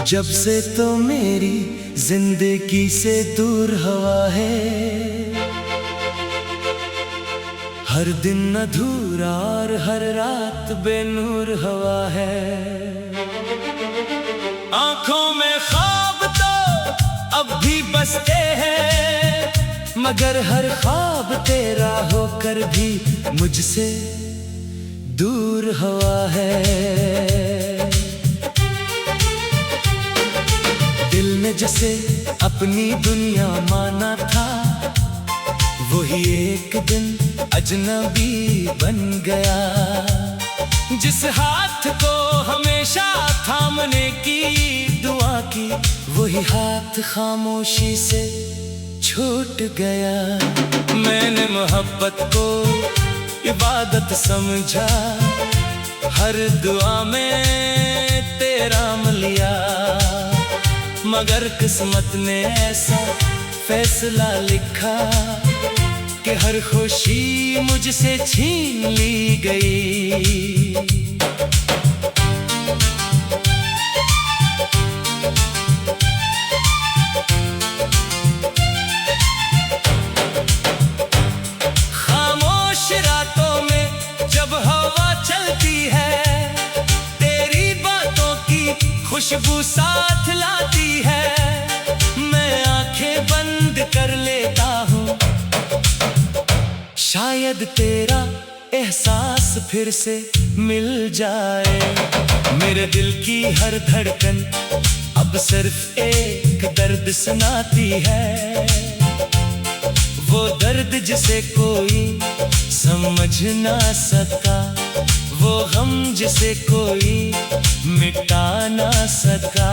जब से तो मेरी जिंदगी से दूर हवा है, हर दिन अधूरा और हर रात बेनूर हवा है। आंखों में ख्वाब तो अब भी बसते हैं, मगर हर ख्वाब तेरा होकर भी मुझसे दूर हवा है। दिल ने जैसे अपनी दुनिया माना था, वही एक दिन अजनबी बन गया। जिस हाथ को हमेशा थामने की दुआ की, वही हाथ खामोशी से छूट गया। मैंने मोहब्बत को इबादत समझा, हर दुआ में तेरा नाम लिया, मगर किस्मत ने ऐसा फैसला लिखा कि हर खुशी मुझसे छीन ली गई। खामोश रातों में जब हवा चलती है, तेरी बातों की खुशबू साथ लाती है। मैं आंखें बंद कर लेता हूँ, शायद तेरा एहसास फिर से मिल जाए। मेरे दिल की हर धड़कन अब सिर्फ एक दर्द सुनाती है, वो दर्द जिसे कोई समझ ना सका, वो गम जिसे कोई मिटा ना सका।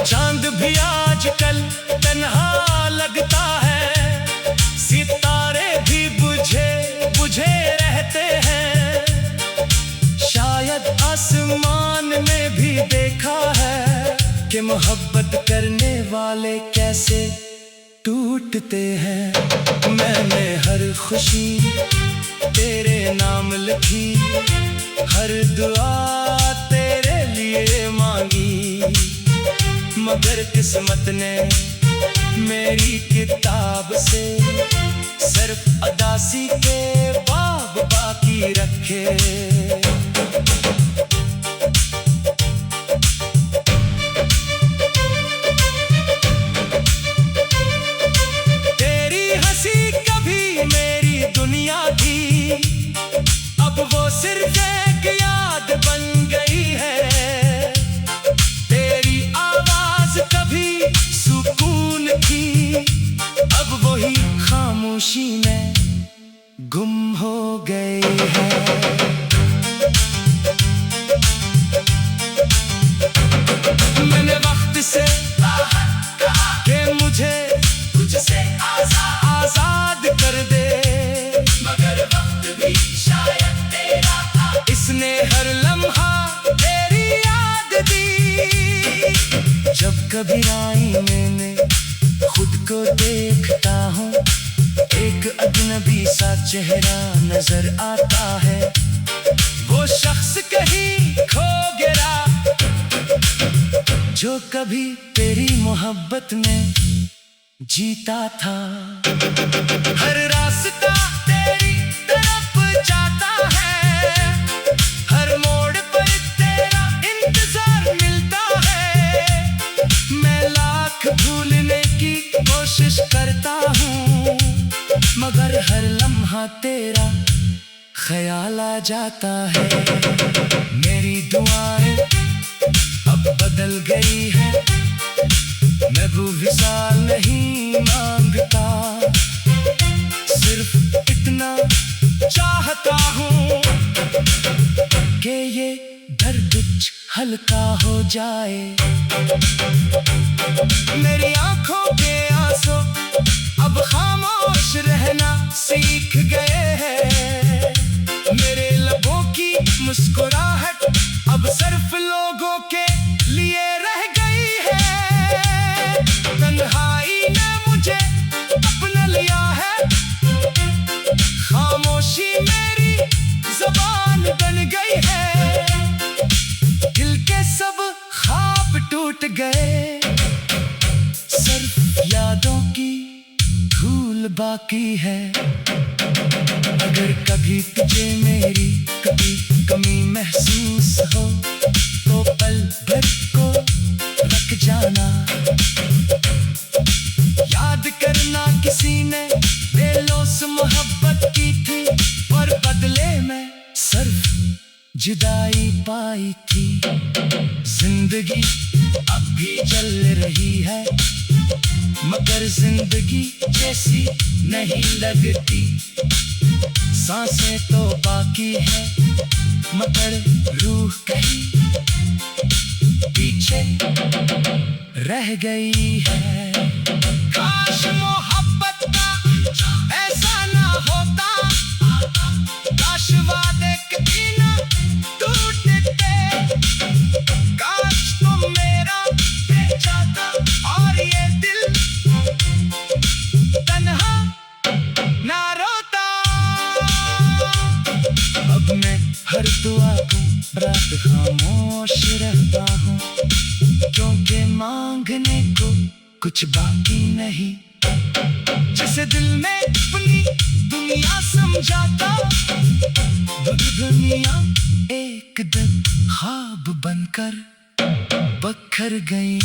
चांद भी आजकल तन्हा लगता है, सितारे भी बुझे बुझे रहते हैं। शायद आसमान ने भी देखा है कि मोहब्बत करने वाले कैसे टूटते हैं। मैंने हर खुशी तेरे नाम लिखी, हर दुआ तेरे लिए मांगी, मगर किस्मत ने मेरी किताब से सिर्फ अदासी के बाब बाकी रखे। तेरी हंसी कभी मेरी दुनिया थी, अब वो सिर्फ एक याद बन गई है। कभी सुकून थी, अब वही खामोशी में गुम हो गई है। मैंने वक्त से कि मुझे तुझसे आजाद कर दे, मगर वक्त भी शायद तेरा था, इसने हर लम्हा तेरी याद दी। जब कभी आईने में खुद को देखता हूँ, एक अजनबी सा चेहरा नजर आता है, वो शख्स कहीं खो गया जो कभी तेरी मोहब्बत में जीता था। हर रास्ता तेरी तरफ जाता है, हर मोड़ पर तेरा इंतजार मिलता है। मैं लाख भूलने की कोशिश करता हूँ, मगर हर लम्हा तेरा ख्याल आ जाता है। मेरी दुआएं अब बदल गई है, मैं वो विसाल नहीं मांगता, सिर्फ इतना चाहता हूँ कि ये दर्द हल्का हो जाए। मेरी आंखों के आंसू अब खामोश रहना सीख गए हैं, मेरे लबों की मुस्कुराहट अब सिर्फ लोगों के लिए रह गई है। तन्हाई ने मुझे अपना लिया है, खामोशी मेरी ज़बान सिर्फ यादों की धूल बाकी है। अगर कभी तुझे मेरी कभी कमी महसूस हो तो पल भर को रख जाना। याद करना किसी ने बेलौस मोहब्बत की थी और बदले में सिर्फ जुदाई पाई थी। जिंदगी अब भी चल रही है मगर जिंदगी जैसी नहीं लगती। सांसें तो बाकी है मगर रूह कहीं पीछे रह गई है। काश मोहब्बत का ऐसा ना होता, काश वादे कभी ना टूटते, काश तुम मेरा रह जाता और ये दिल तन्हा ना रोता। अब मैं हर दुआ को रात खामोश रहता हूँ क्योंकि मांगने को कुछ बाकी नहीं। जैसे दिल में अपनी दुनिया समझाता, दुनिया एक दिन ख्वाब बनकर बखर गई।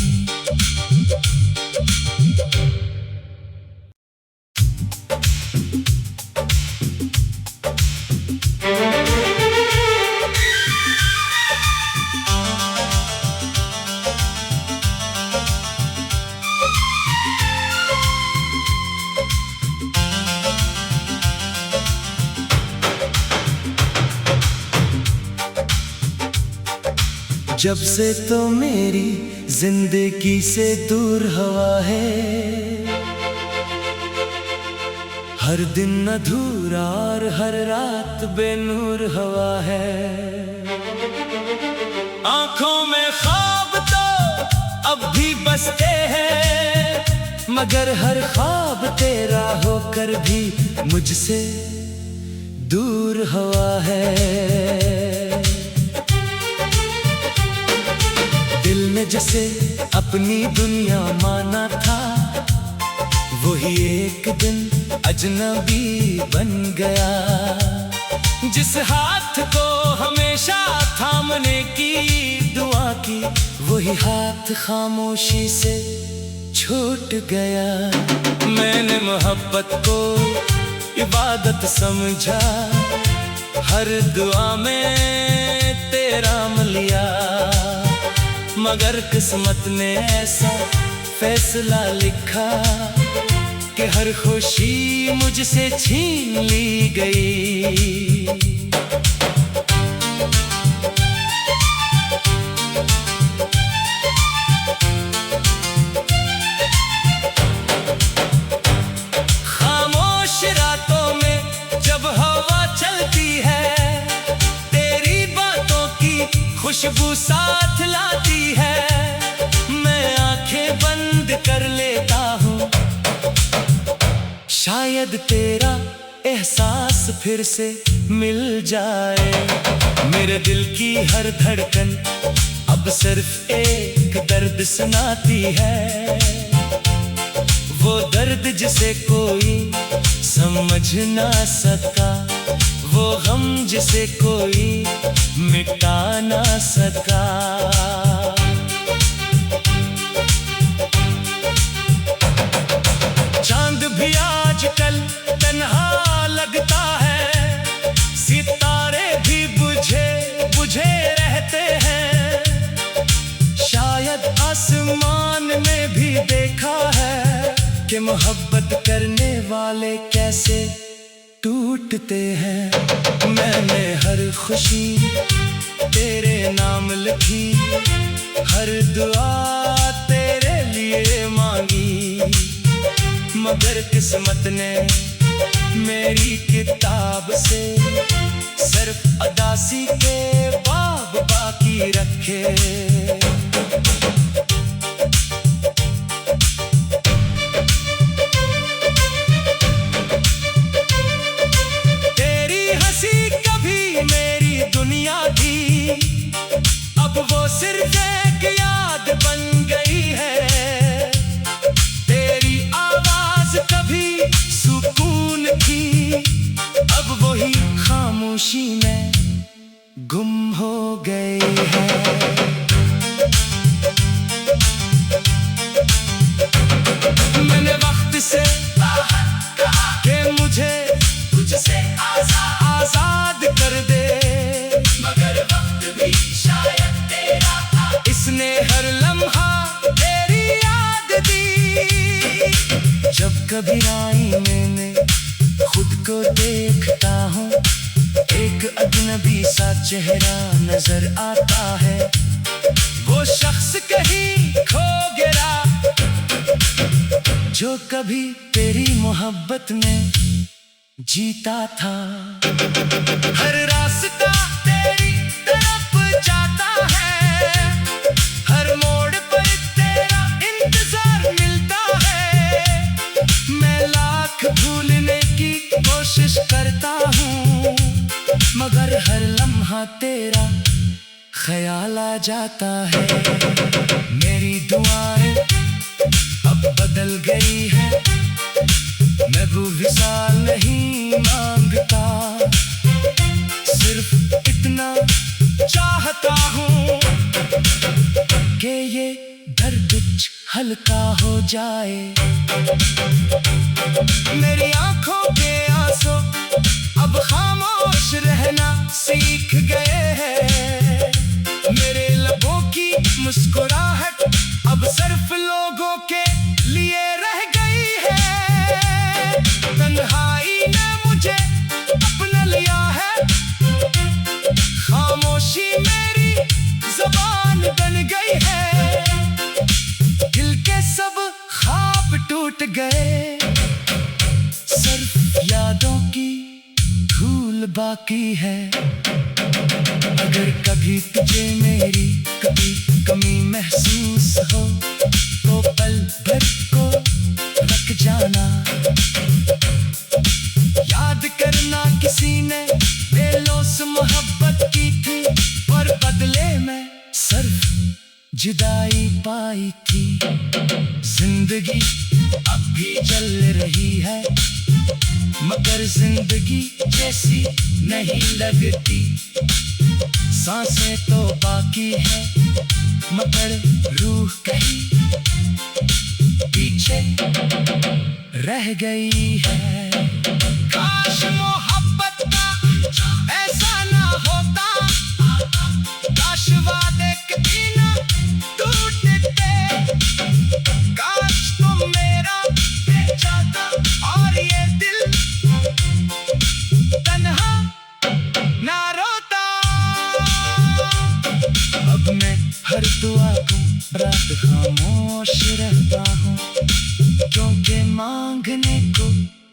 जब से तो मेरी जिंदगी से दूर हवा है, हर दिन अधूरा और हर रात बेनूर हवा है। आंखों में ख्वाब तो अब भी बसते हैं मगर हर ख्वाब तेरा होकर भी मुझसे दूर हवा है। दिल ने जैसे अपनी दुनिया माना था वही एक दिन अजनबी बन गया। जिस हाथ को हमेशा थामने की दुआ की वही हाथ खामोशी से छूट गया। मैंने मोहब्बत को इबादत समझा, हर दुआ में तेरा लिया मगर किस्मत ने ऐसा फैसला लिखा कि हर खुशी मुझसे छीन ली गई। खामोश रातों में जब हवा चलती है तेरी बातों की खुशबू साथ लाती है। मैं आंखें बंद कर लेता हूँ शायद तेरा एहसास फिर से मिल जाए। मेरे दिल की हर धड़कन अब सिर्फ एक दर्द सुनाती है, वो दर्द जिसे कोई समझ ना सका, वो गम जिसे कोई मिटा ना सका। चांद भी आजकल तन्हा लगता है, सितारे भी बुझे बुझे रहते हैं। शायद आसमान ने भी देखा है कि मोहब्बत करने वाले कैसे टूटते हैं। मैंने हर खुशी तेरे नाम लिखी, हर दुआ तेरे लिए मांगी मगर किस्मत ने मेरी किताब से सिर्फ अदासी के बाब बाकी रखे। तेरी हंसी कभी मेरी दुनिया थी, अब वो सिर्फ एक याद बन गई है। कभी आईने में खुद को देखता हूँ, एक अजनबी सा चेहरा नजर आता है। वो शख्स कहीं खो गया जो कभी तेरी मोहब्बत में जीता था। हर रास्ता तेरी तरफ जाता है, हर मोड़ पर तेरा इंतजार मिलता है। मैं लाख भूलने की कोशिश करता हूँ, मगर हर लम्हा तेरा ख्याल आ जाता है। मेरी दुआएं अब बदल गई है, मैं वो विसाल नहीं मांगता, सिर्फ इतना चाहता हूँ कि ये दर्द कुछ हल्का हो जाए। मेरी आंखों के आंसू अब खामोश रहना सीख गए हैं, मेरे लबों की मुस्कुराहट अब सिर्फ लोगों के लिए रह गई है। तन्हाई ने मुझे अपना लिया है, खामोशी मेरी ज़बान बन गई है। दिल के सब ख्वाब टूट गए, सिर्फ यादों की धूल बाकी है। अगर कभी तुझे मेरी कभी कमी महसूस हो तो पल भर को रख जाना। याद करना किसी ने बेलौस मोहब्बत की थी, और बदले में सिर्फ जुदाई पाई थी। जिंदगी अब भी चल रही है, मगर जिंदगी जैसी नहीं लगती। सांसें तो बाकी है, मगर रूह कहीं पीछे रह गई है। काश मोहब्बत का ऐसा ना होता, काश वादे कभी ना टूटते, काश तुम मेरा बेचाता और ये दिल तन्हा ना रोता। अब मैं हर दुआ को रात खामोश रहता हूँ, क्योंकि मांगने को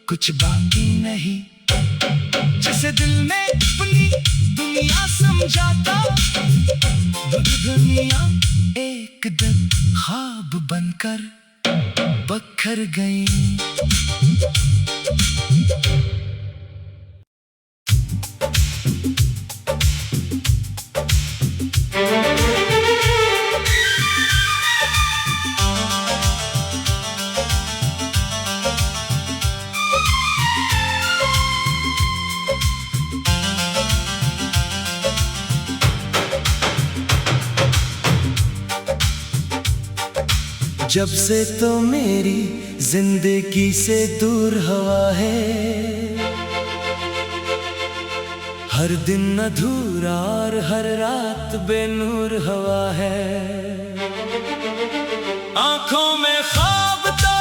कुछ बाकी नहीं। जिसे दिल में अपनी दुनिया समझाता, वो दुनिया एक दिन ख्वाब बनकर बखर गई। जब से तो मेरी जिंदगी से दूर हवा है, हर दिन अधूरा और हर रात बेनूर हवा है। आंखों में ख्वाब तो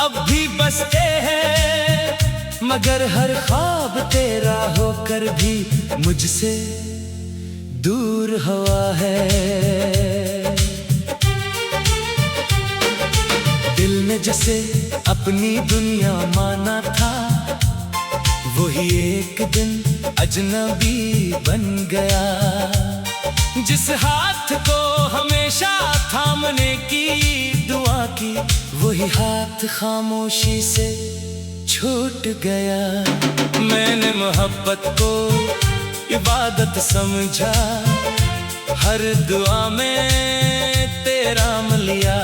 अब भी बसते हैं, मगर हर ख्वाब तेरा होकर भी मुझसे दूर हवा है। दिल ने जैसे अपनी दुनिया माना था, वही एक दिन अजनबी बन गया। जिस हाथ को हमेशा थामने की दुआ की, वही हाथ खामोशी से छूट गया। मैंने मोहब्बत को इबादत समझा, हर दुआ में तेरा मिलिया,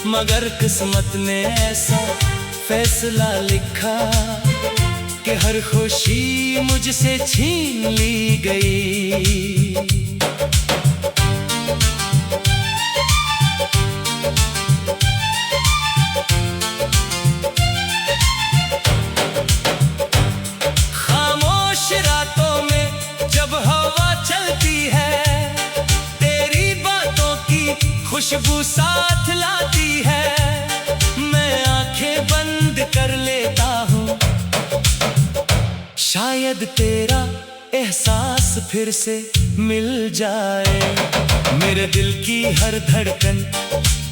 मगर किस्मत ने ऐसा फैसला लिखा कि हर खुशी मुझसे छीन ली गई। खामोश रातों में जब हवा चलती है, तेरी बातों की खुशबू साथ लाती है। मैं आंखें शायद तेरा एहसास फिर से मिल जाए। मेरे दिल की हर धड़कन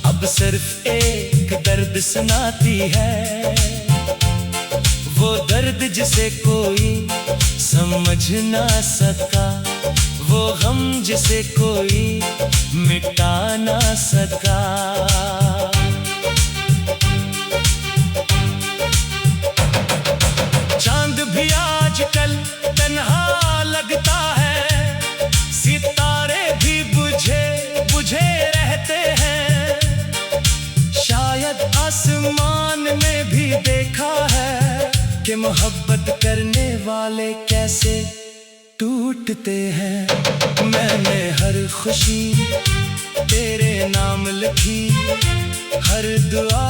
अब सिर्फ एक दर्द सुनाती है, वो दर्द जिसे कोई समझ ना सका, वो गम जिसे कोई मिटा ना सका। चांद भी आजकल तन्हा लगता है, सितारे भी बुझे बुझे रहते हैं। शायद आसमान में भी देखा है कि मोहब्बत करने वाले कैसे टूटते हैं। मैंने हर खुशी तेरे नाम लिखी, हर दुआ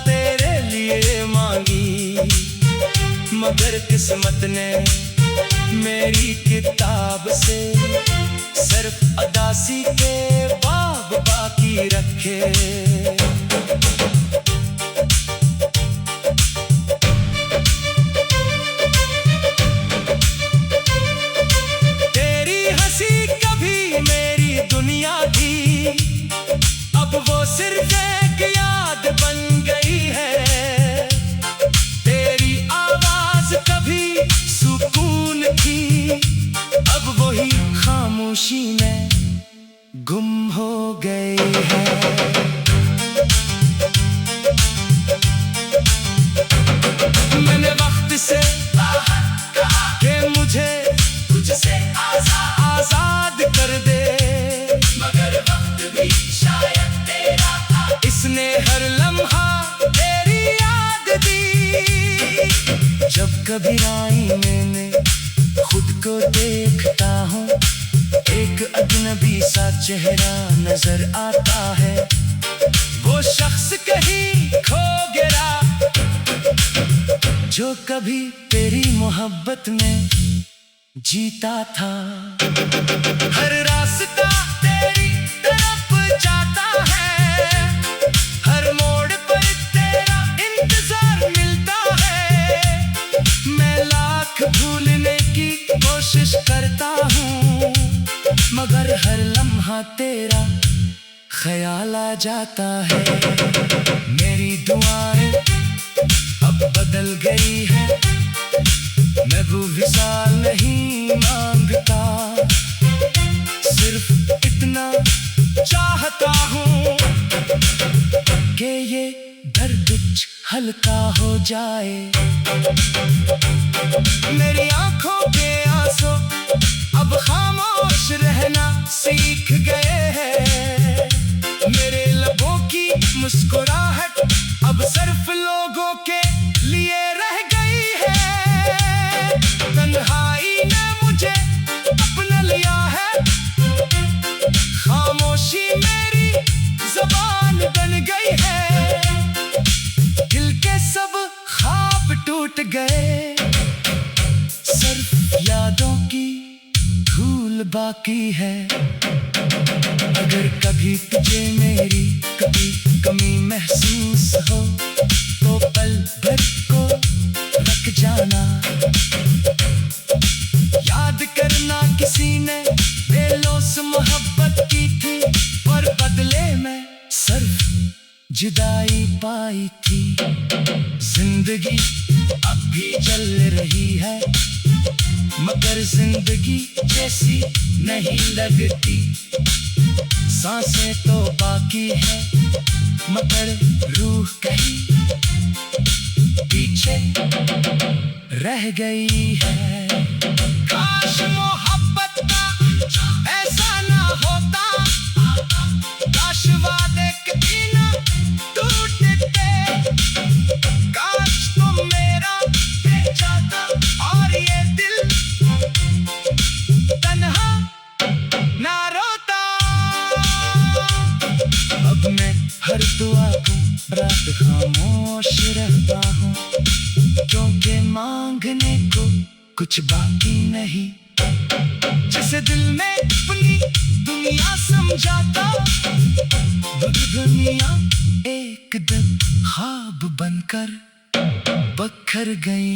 तेरे लिए मांगी, मगर किस्मत ने मेरी किताब से सिर्फ अदासी के बाब बाकी रखे। तेरी हंसी कभी मेरी दुनिया थी, अब वो सिर्फ एक याद बन गई है। तेरी आवाज कभी सुकून थी, अब वही खामोशी में गुम हो गई है। मैंने वक्त से कि मुझे तुझसे आजाद कर दे, मगर वक्त भी शायद तेरा था, इसने हर लम्हा तेरी याद दी। जब कभी आईने में खुद को देखता हूँ, एक अजनबी सा चेहरा नजर आता है, वो शख्स कहीं खो गया जो कभी तेरी मोहब्बत में जीता था। हर रास्ता तेरी तरफ जाता है, हर मोड़ पर तेरा इंतजार मिलता है। मैं लाख भूलने की कोशिश करता हूँ, मगर हर लम्हा तेरा ख्याल आ जाता है। मेरी दुआएं अब बदल गई है, मैं वो विसाल नहीं मांगता, सिर्फ इतना चाहता हूँ कि ये दर्द हल्का हो जाए। मेरी आंखों के आंसू अब खामोश रहना सीख गए हैं, मेरे लबों की मुस्कुराहट अब सिर्फ लोगों के लिए रह गई है। तन्हाई ने मुझे अपना लिया है, खामोशी मेरी ज़बान बन गई है। दिल के सब ख्वाब टूट गए, सिर्फ यादों की धूल बाकी है। अगर कभी तुझे मेरी कभी कमी महसूस हो, तो पल भर को रख जाना, याद करना किसी ने बेलौस मोहब्बत की थी, और बदले में सिर्फ जुदाई पाई थी। जिंदगी अब भी चल रही है, मगर जिंदगी जैसी नहीं लगती। सांसें तो बाकी है, मगर रूह कहीं पीछे रह गई है। काश मोहब्बत का ऐसा ना होता, काश वादे कभी ना टूटते, काश तुम मेरा जाता और ये दिल तन्हा ना रोता। अब मैं हर दुआ को रात खामोश रहता हूँ, क्योंकि मांगने को कुछ बाकी नहीं। जिसे दिल में अपनी दुनिया समझाता, वो दुनिया एक दिन ख्वाब बनकर बखर गई।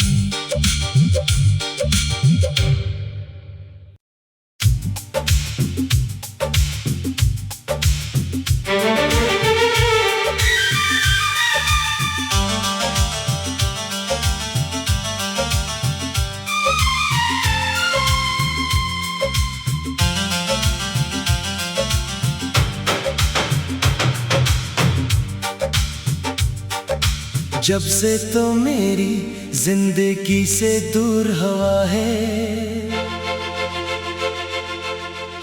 जब से तो मेरी जिंदगी से दूर हवा है,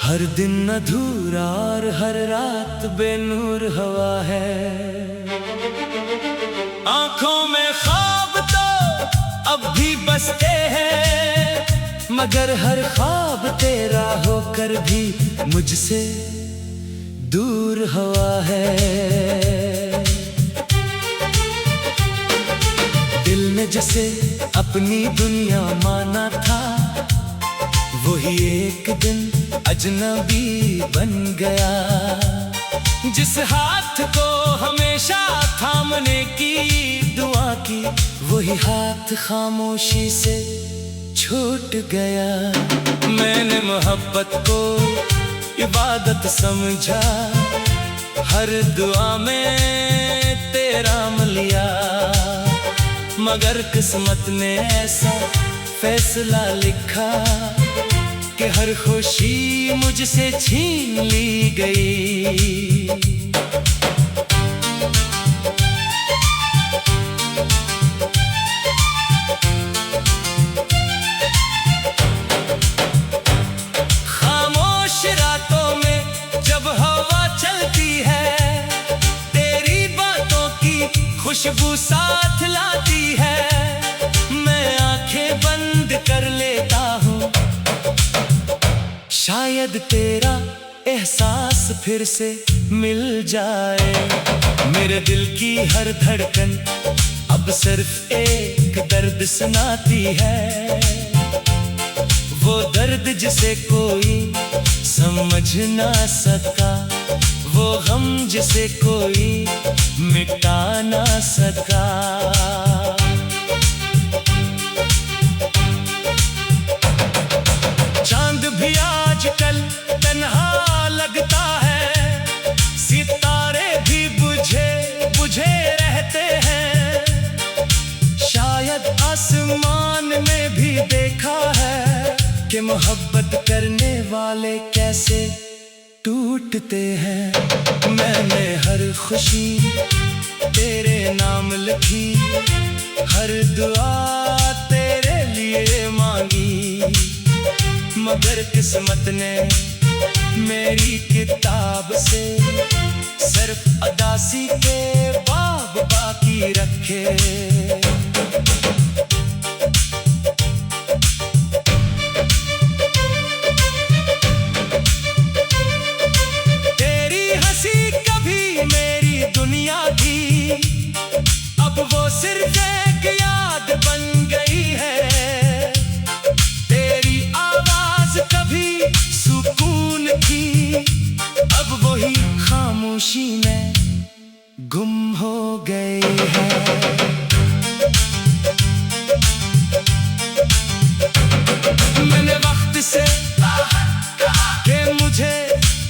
हर दिन अधूरा और हर रात बेनूर हवा है। आंखों में ख्वाब तो अब भी बसते हैं, मगर हर ख्वाब तेरा होकर भी मुझसे दूर हवा है। दिल ने जिसे अपनी दुनिया माना था, वही एक दिन अजनबी बन गया। जिस हाथ को हमेशा थामने की दुआ की, वही हाथ खामोशी से छूट गया। मैंने मोहब्बत को इबादत समझा, हर दुआ में तेरा मिलिया, मगर किस्मत ने ऐसा फैसला लिखा कि हर खुशी मुझसे छीन ली गई। खामोश रातों में जब हवा चलती है, तेरी बातों की खुशबू साथ लाती है। मैं आंखें बंद कर लेता हूँ, शायद तेरा एहसास फिर से मिल जाए। मेरे दिल की हर धड़कन अब सिर्फ एक दर्द सुनाती है, वो दर्द जिसे कोई समझ ना सका, वो गम जिसे कोई मिटा ना सका। चांद भी आजकल तन्हा लगता है, सितारे भी बुझे बुझे रहते हैं। शायद आसमान में भी देखा है कि मोहब्बत करने वाले कैसे टूटते हैं। मैंने हर खुशी तेरे नाम लिखी, हर दुआ तेरे लिए मांगी, मगर किस्मत ने मेरी किताब से सिर्फ अदासी के बाब बाकी रखे। तेरी हंसी कभी मेरी दुनिया थी, अब वो सिर्फ एक याद बन गई है। कभी सुकून थी, अब वही खामोशी में गुम हो गई है। मैंने वक्त से कहा कि मुझे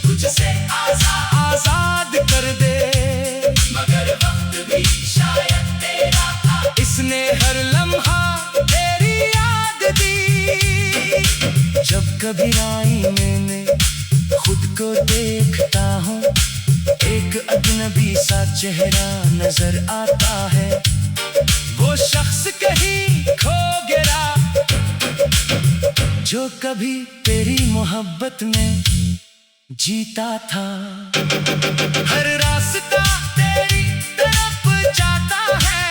तुझसे आजाद कर दे, मगर वक्त भी शायद तेरा था, इसने हर लम्हा तेरी याद दी। जब कभी आईने में खुद को देखता हूँ, एक अजनबी सा चेहरा नजर आता है, वो शख्स कहीं खो गया जो कभी तेरी मोहब्बत में जीता था। हर रास्ता तेरी तरफ जाता है,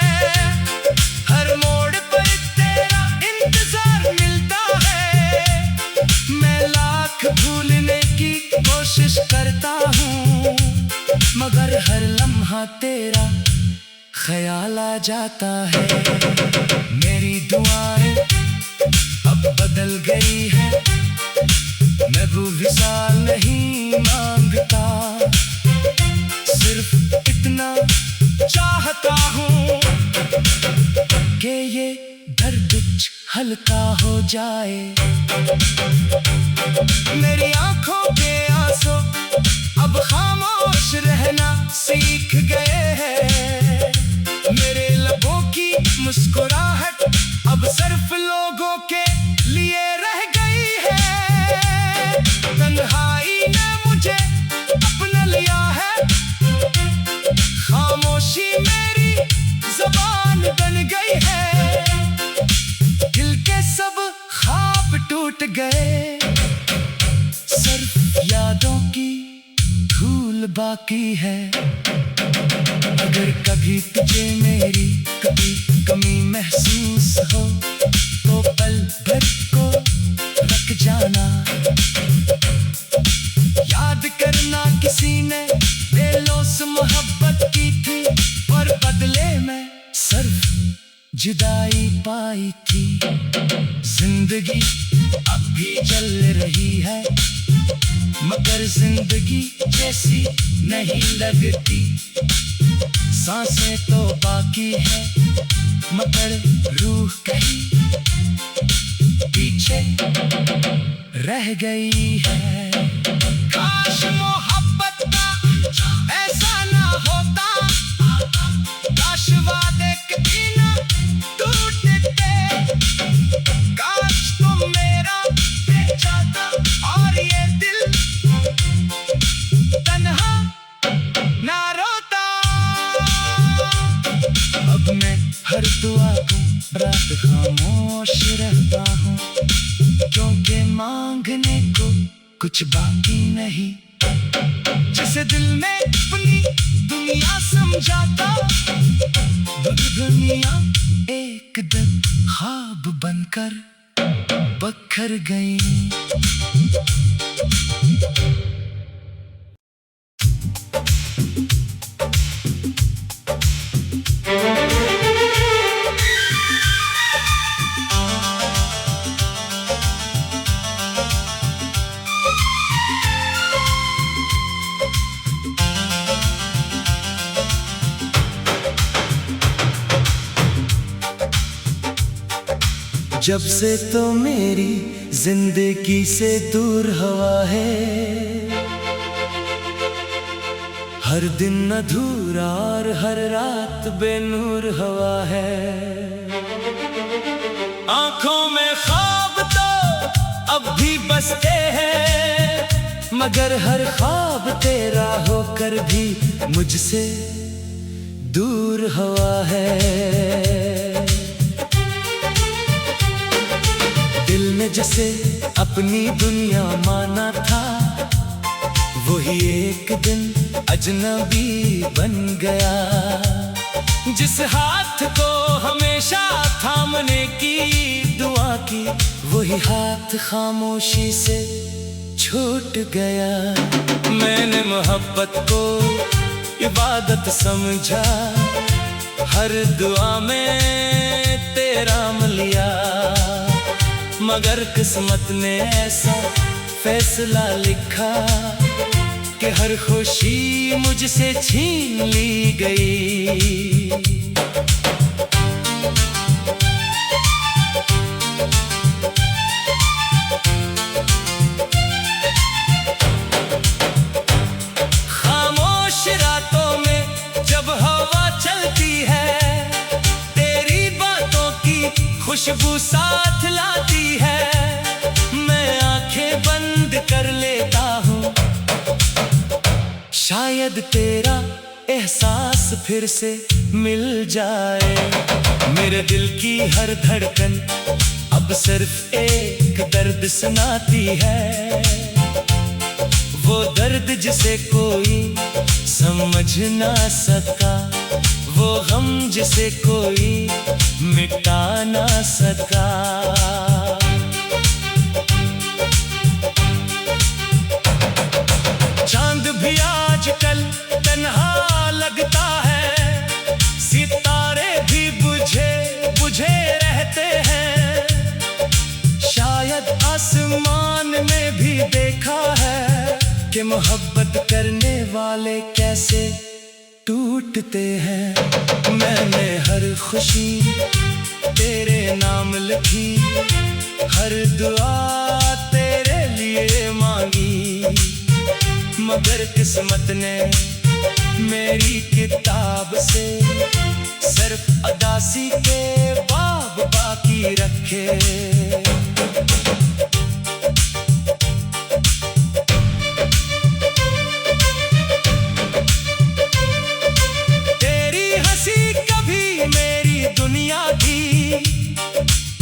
हर मोड़ पर तेरा इंतजार मिलता है। मैं लाख भूलने की कोशिश करता हूँ, मगर हर लम्हा तेरा ख्याल आ जाता है। मेरी दुआएं अब बदल गई है, मैं वो विसाल नहीं मांगता, सिर्फ इतना चाहता हूँ कि ये दर्द हल्का हो जाए। मेरी आंखों के आंसू अब खामोश रहना सीख गए हैं, मेरे लबों की मुस्कुराहट अब सिर्फ लोगों के लिए रह गई है। तन्हाई ने मुझे अपना लिया है, खामोशी मेरी ज़बान गए, सिर्फ यादों की धूल बाकी है। अगर कभी तुझे मेरी कभी कमी महसूस हो तो पल भर को रख जाना। याद करना किसी ने दिलों से मोहब्बत की थी और बदले में सिर्फ जुदाई पाई थी। जिंदगी अब भी चल रही है मगर जिंदगी जैसी नहीं लगती। सांसें तो बाकी है मगर रूह कहीं पीछे रह गई है। काश मोहब्बत का ऐसा ना होता, काश वादे कभी ना टूटते, काश तुम मेरा रह जाता और ये दिल तन्हा ना रोता। अब मैं हर दुआ को रात खामोश रहता हूँ क्योंकि मांगने को कुछ बाकी नहीं। जिसे दिल में अपनी दुनिया समझाता, दुनिया एक दिन ख्वाब बनकर बखर गई। जब से तो मेरी जिंदगी से दूर हवा है, हर दिन अधूरा और हर रात बेनूर हवा है। आंखों में ख्वाब तो अब भी बसते हैं मगर हर ख्वाब तेरा होकर भी मुझसे दूर हवा है। दिल ने जैसे अपनी दुनिया माना था वही एक दिन अजनबी बन गया। जिस हाथ को हमेशा थामने की दुआ की वही हाथ खामोशी से छूट गया। मैंने मोहब्बत को इबादत समझा, हर दुआ में तेरा मिलिया, मगर किस्मत ने ऐसा फैसला लिखा कि हर खुशी मुझसे छीन ली गई। खामोश रातों में जब हवा चलती है, तेरी बातों की खुशबू साथ लाती है। मैं आंखें बंद कर लेता हूँ, शायद तेरा एहसास फिर से मिल जाए। मेरे दिल की हर धड़कन अब सिर्फ एक दर्द सुनाती है, वो दर्द जिसे कोई समझ ना सका, वो गम जिसे कोई मिटा ना सका। चांद भी आजकल तन्हा लगता है, सितारे भी बुझे बुझे रहते हैं। शायद आसमान में भी देखा है कि मोहब्बत करने वाले कैसे टूटते हैं। मैंने हर खुशी तेरे नाम लिखी, हर दुआ तेरे लिए मांगी, मगर किस्मत ने मेरी किताब से सिर्फ अदासी के बाब बाकी रखे। दुनिया थी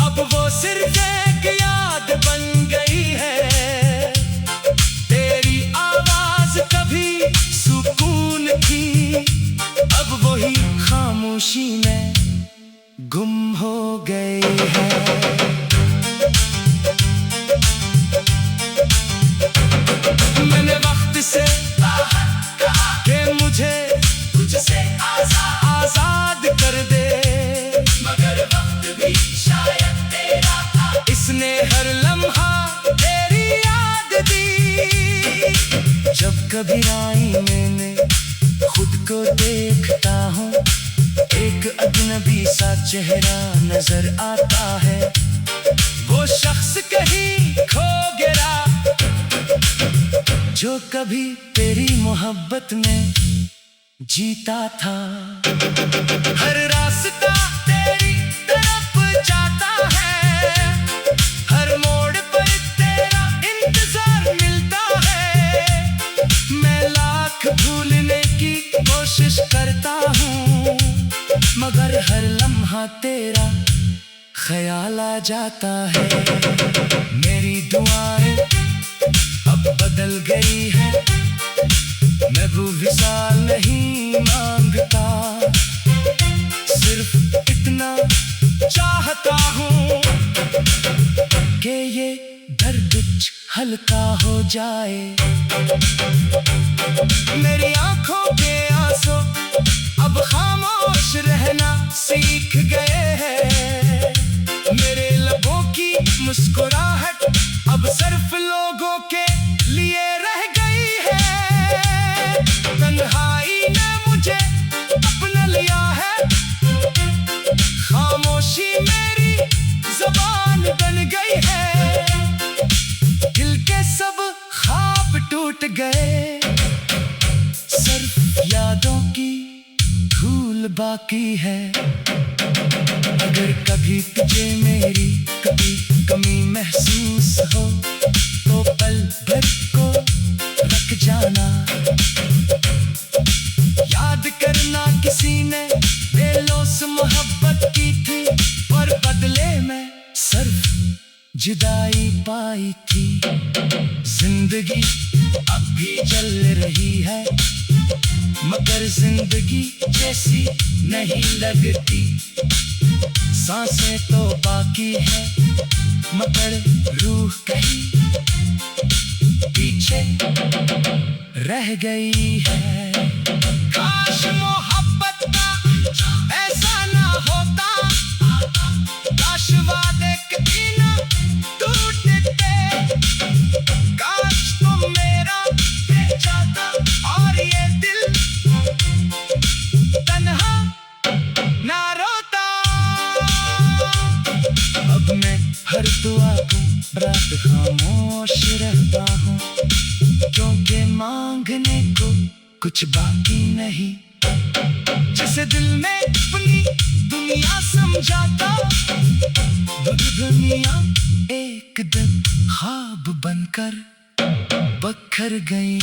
अब वो सिर्फ एक याद बन गई। खामोशी में गुम हो गई है। मैंने वक्त से कि मुझे तुझसे आजाद कर दे, मगर वक्त भी शायद तेरा था, इसने हर लम्हा तेरी याद दी। जब कभी आईने में खुद को देखता हूँ, एक अजनबी सा चेहरा नजर आता है। वो शख्स कहीं खो गया जो कभी तेरी मोहब्बत में जीता था। हर रास्ता तेरी तरफ जाता है, हर मोड़ पर तेरा इंतजार मिलता है। मैं लाख भूलने की कोशिश करता हूँ, मगर हर लम्हा तेरा ख्याल आ जाता है। मेरी दुआएं अब बदल गई है, मैं वो विसाल नहीं मांगता, सिर्फ इतना चाहता हूँ कि ये दर्द हल्का हो जाए। मेरी आंखों के आंसू अब खामोश रहना सीख गए हैं। मेरे लबों की मुस्कुराहट अब सिर्फ लोगों के लिए रह गई है। तन्हाई ने मुझे अपना लिया है, खामोशी मेरी ज़बान बन गई है। दिल के सब ख्वाब टूट गए, सिर्फ यादों की धूल बाकी है। अगर कभी तुझे मेरी कभी कमी महसूस हो, तो पल भर को रख जाना। याद करना किसी ने बेलौस मोहब्बत की थी, पर बदले में सिर्फ जुदाई पाई थी। जिंदगी अब भी चल रही है, मगर जिंदगी जैसी नहीं लगती। सांसें तो बाकी है, मगर रूह कहीं पीछे रह गई है। काश मोहब्बत का ऐसा ना होता, काश वादे कभी ना टूटते, काश तुम मेरा रह जाता और ये दिल तन्हा ना रोता। अब मैं हर दुआ को रात खामोश रहता हूँ, क्योंकि मांगने को कुछ बाकी नहीं। जिसे दिल में अपनी दुनिया समझाता, वो दुनिया एक दिन ख्वाब बनकर बखर गई।